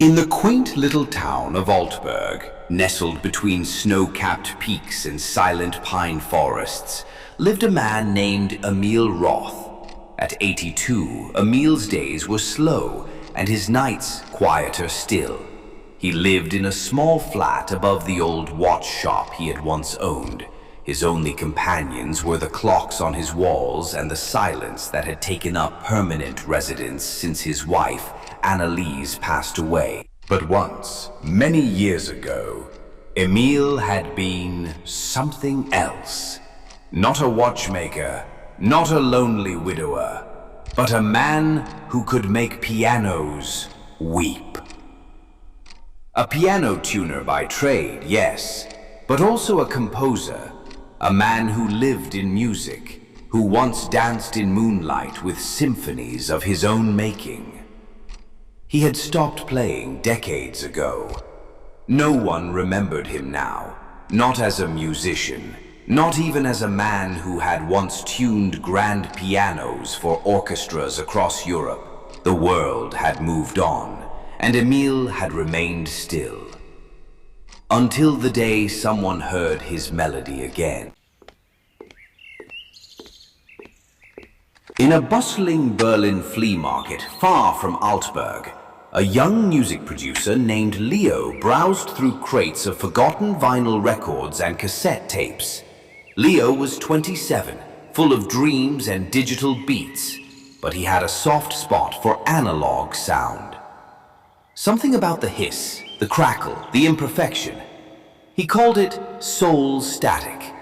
In the quaint little town of Altberg, nestled between snow-capped peaks and silent pine forests, lived a man named Emil Roth. At 82, Emil's days were slow and his nights quieter still. He lived in a small flat above the old watch shop he had once owned. His only companions were the clocks on his walls and the silence that had taken up permanent residence since his wife, Anneliese, passed away. But once, many years ago, Emil had been something else. Not a watchmaker, not a lonely widower, but a man who could make pianos weep. A piano tuner by trade, yes, but also a composer, a man who lived in music, who once danced in moonlight with symphonies of his own making. He had stopped playing decades ago. No one remembered him now, not as a musician, not even as a man who had once tuned grand pianos for orchestras across Europe. The world had moved on, and Emil had remained still. Until the day someone heard his melody again. In a bustling Berlin flea market far from Altberg, a young music producer named Leo browsed through crates of forgotten vinyl records and cassette tapes. Leo was 27, full of dreams and digital beats, but he had a soft spot for analog sound. Something about the hiss, the crackle, the imperfection. He called it soul static.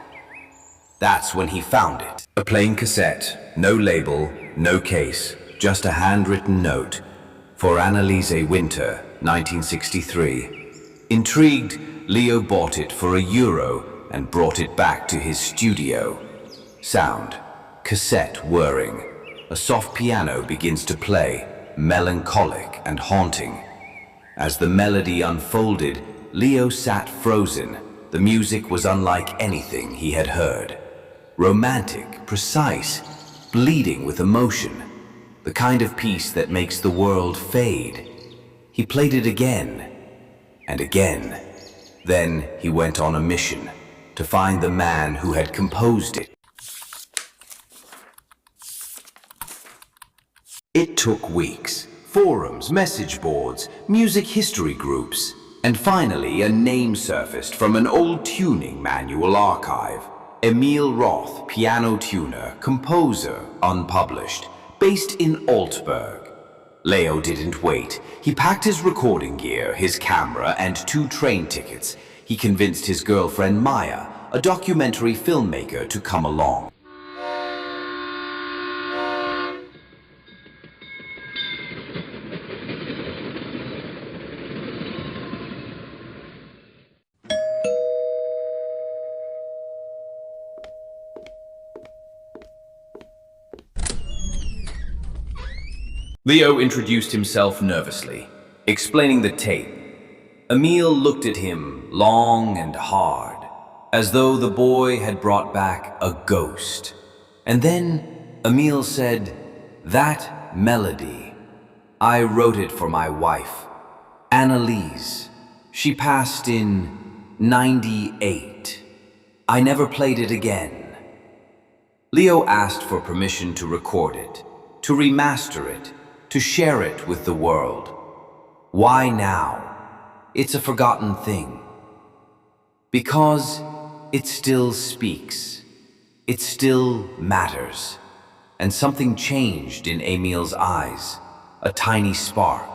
That's when he found it. A plain cassette, no label, no case, just a handwritten note. For Anneliese Winter, 1963. Intrigued, Leo bought it for €1 and brought it back to his studio. Sound, cassette whirring. A soft piano begins to play, melancholic and haunting. As the melody unfolded, Leo sat frozen. The music was unlike anything he had heard. Romantic, precise, bleeding with emotion. The kind of piece that makes the world fade. He played it again and again. Then he went on a mission to find the man who had composed it. It took weeks. Forums, message boards, music history groups, and finally a name surfaced from an old tuning manual archive. Emil Roth, piano tuner, composer, unpublished, based in Altberg. Leo didn't wait. He packed his recording gear, his camera, and 2 train tickets. He convinced his girlfriend Maya, a documentary filmmaker, to come along. Leo introduced himself nervously, explaining the tape. Emil looked at him long and hard, as though the boy had brought back a ghost. And then Emil said, "That melody, I wrote it for my wife, Anneliese. She passed in '98. I never played it again." Leo asked for permission to record it, to remaster it, to share it with the world. Why now? It's a forgotten thing. Because it still speaks. It still matters. And something changed in Emil's eyes, a tiny spark.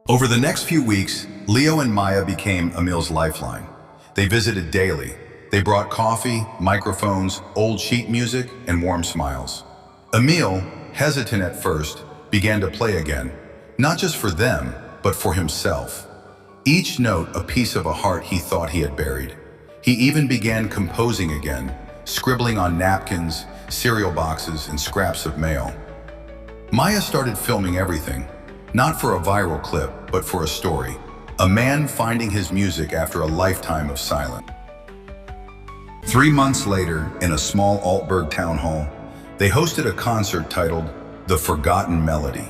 Over the next few weeks, Leo and Maya became Emil's lifeline. They visited daily. They brought coffee, microphones, old sheet music, and warm smiles. Emil, hesitant at first, began to play again, not just for them, but for himself. Each note a piece of a heart he thought he had buried. He even began composing again, scribbling on napkins, cereal boxes, and scraps of mail. Maya started filming everything, not for a viral clip, but for a story. A man finding his music after a lifetime of silence. 3 months later, in a small Altberg town hall, They hosted a concert titled The Forgotten Melody.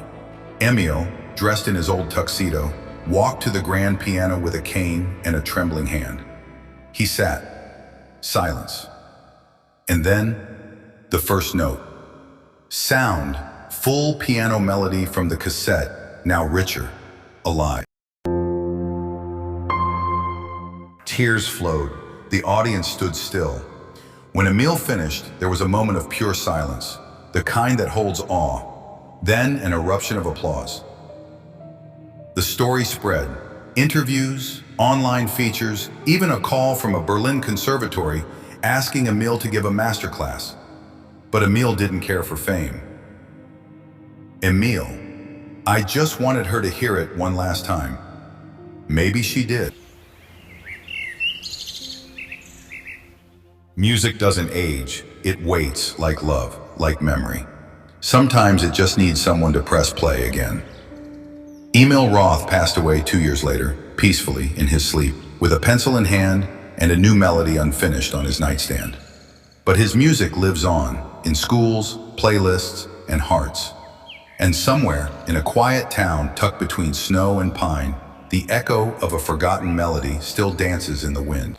Emil, dressed in his old tuxedo, walked to the grand piano with a cane and a trembling hand. He sat. Silence. And then, the first note. Sound, full piano melody from the cassette, now richer, alive. Tears flowed. The audience stood still. When Emil finished, there was a moment of pure silence, the kind that holds awe. Then an eruption of applause. The story spread. Interviews, online features, even a call from a Berlin conservatory asking Emil to give a masterclass. But Emil didn't care for fame. Emil, I just wanted her to hear it one last time. Maybe she did. Music doesn't age, it waits like love, like memory. Sometimes it just needs someone to press play again. Emil Roth passed away 2 years later, peacefully in his sleep, with a pencil in hand and a new melody unfinished on his nightstand. But his music lives on, in schools, playlists, and hearts. And somewhere, in a quiet town tucked between snow and pine, the echo of a forgotten melody still dances in the wind.